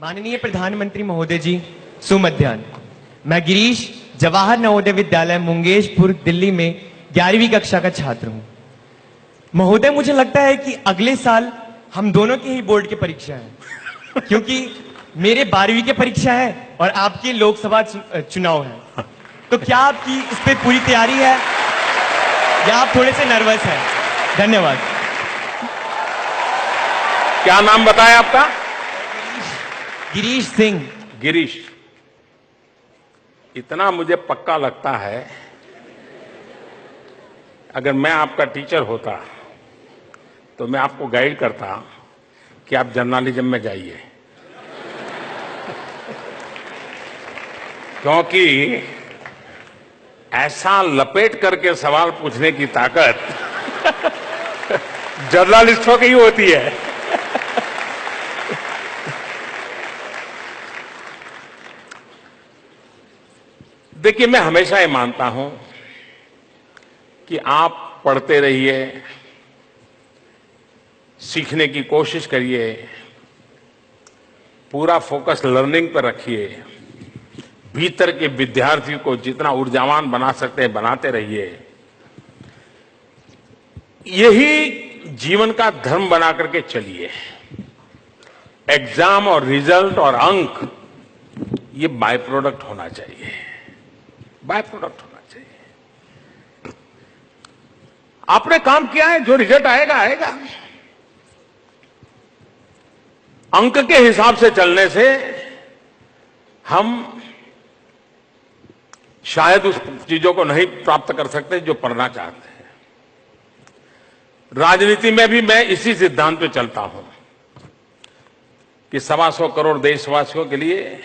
माननीय प्रधानमंत्री महोदय जी, सुमध्याह्न। मैं गिरीश जवाहर नवोदय विद्यालय मुंगेशपुर दिल्ली में 11वीं कक्षा का छात्र हूं। महोदय, मुझे लगता है कि अगले साल हम दोनों की ही बोर्ड की परीक्षा है, क्योंकि मेरे 12वीं की परीक्षा है और आपके लोकसभा चुनाव है। तो क्या आपकी इस पे पूरी तैयारी है या आप थोड़े से नर्वस हैं? धन्यवाद। क्या नाम बताया आपका? गिरीश सिंह। गिरीश। इतना मुझे पक्का लगता है, अगर मैं आपका टीचर होता तो मैं आपको गाइड करता कि आप जर्नलिज्म में जाइए, क्योंकि ऐसा लपेट करके सवाल पूछने की ताकत जर्नलिस्टों की ही होती है। देखिए, मैं हमेशा ये मानता हूं कि आप पढ़ते रहिए, सीखने की कोशिश करिए, पूरा फोकस लर्निंग पर रखिए, भीतर के विद्यार्थी को जितना ऊर्जावान बना सकते हैं बनाते रहिए। यही जीवन का धर्म बना करके चलिए। एग्जाम और रिजल्ट और अंक ये बाय प्रोडक्ट होना चाहिए, बाय प्रोडक्ट होना चाहिए। आपने काम किया है, जो रिजल्ट आएगा आएगा। अंक के हिसाब से चलने से हम शायद उस चीजों को नहीं प्राप्त कर सकते जो पढ़ना चाहते हैं। राजनीति में भी मैं इसी सिद्धांत पे चलता हूं कि 125 करोड़ देशवासियों के लिए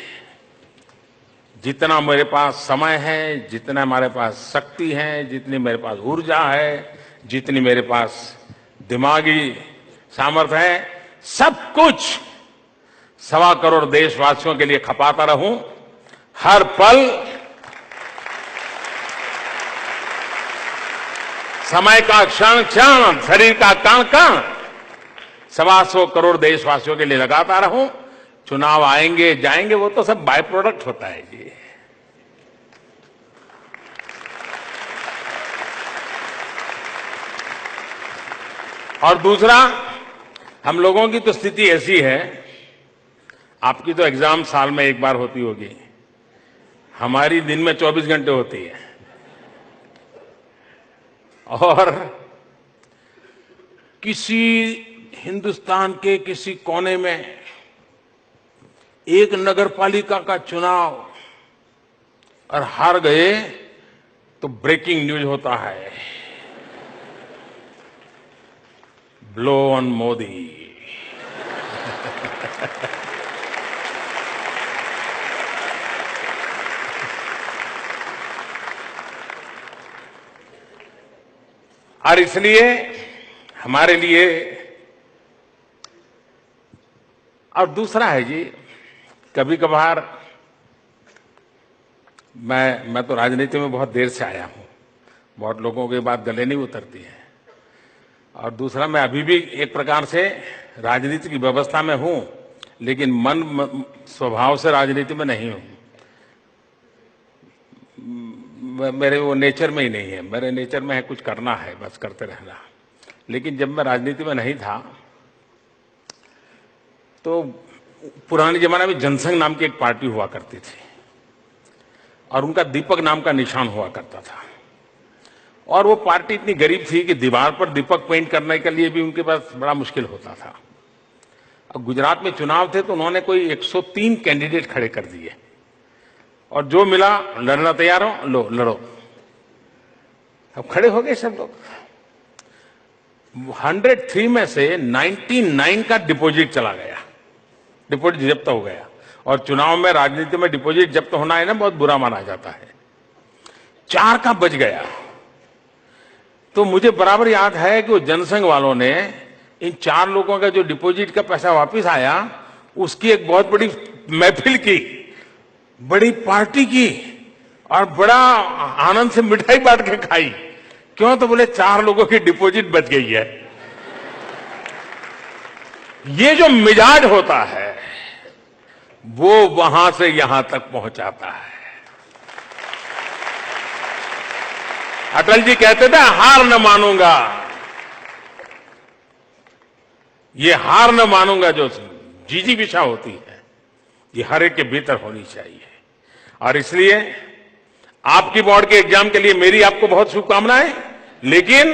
जितना मेरे पास समय है, जितना हमारे पास शक्ति है, जितनी मेरे पास ऊर्जा है, जितनी मेरे पास दिमागी सामर्थ्य है, सब कुछ 125 करोड़ देशवासियों के लिए खपाता रहूं। हर पल समय का क्षण क्षण, शरीर का कण कण 125 करोड़ देशवासियों के लिए लगाता रहूं। चुनाव आएंगे जाएंगे, वो तो सब बाय प्रोडक्ट होता है जी। और दूसरा, हम लोगों की तो स्थिति ऐसी है, आपकी तो एग्जाम साल में एक बार होती होगी, हमारी दिन में 24 घंटे होती है। और किसी हिंदुस्तान के किसी कोने में एक नगरपालिका का चुनाव और हार गए तो ब्रेकिंग न्यूज होता है, ब्लो ऑन मोदी। और इसलिए हमारे लिए, और दूसरा है जी, कभी कभार मैं तो राजनीति में बहुत देर से आया हूं, बहुत लोगों की बात गले नहीं उतरती है। और दूसरा, मैं अभी भी एक प्रकार से राजनीति की व्यवस्था में हूं, लेकिन मन स्वभाव से राजनीति में नहीं हूं। मेरे वो नेचर में ही नहीं है। मेरे नेचर में है कुछ करना है, बस करते रहना। लेकिन जब मैं राजनीति में नहीं था तो पुराने जमाने में जनसंघ नाम की एक पार्टी हुआ करती थी और उनका दीपक नाम का निशान हुआ करता था। और वो पार्टी इतनी गरीब थी कि दीवार पर दीपक पेंट करने के लिए भी उनके पास बड़ा मुश्किल होता था। अब गुजरात में चुनाव थे तो उन्होंने कोई 103 कैंडिडेट खड़े कर दिए और जो मिला, लड़ना तैयार हो, लो लड़ो। अब खड़े हो गए सब लोग। 103 में से 99 का डिपॉजिट चला गया, डिपॉजिट जब्त हो गया। और चुनाव में, राजनीति में डिपॉजिट जब्त होना है ना, बहुत बुरा माना जाता है। 4 का बच गया। तो मुझे बराबर याद है कि वो जनसंघ वालों ने इन 4 लोगों का जो डिपॉजिट का पैसा वापस आया, उसकी एक बहुत बड़ी महफिल की, बड़ी पार्टी की और बड़ा आनंद से मिठाई बांट के खाई। क्यों? तो बोले 4 लोगों की डिपॉजिट बच गई है। ये जो मिजाज होता है, वो वहां से यहां तक पहुंचाता है। अटल जी कहते थे हार न मानूंगा, ये हार न मानूंगा जो जिजीविषा होती है, ये हर एक के भीतर होनी चाहिए। और इसलिए आपकी बोर्ड के एग्जाम के लिए मेरी आपको बहुत शुभकामनाएं, लेकिन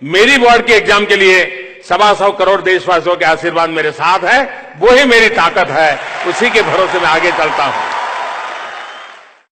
मेरी बोर्ड के एग्जाम के लिए 125 करोड़ देशवासियों के आशीर्वाद मेरे साथ है, वो ही मेरी ताकत है, उसी के भरोसे मैं आगे चलता हूं।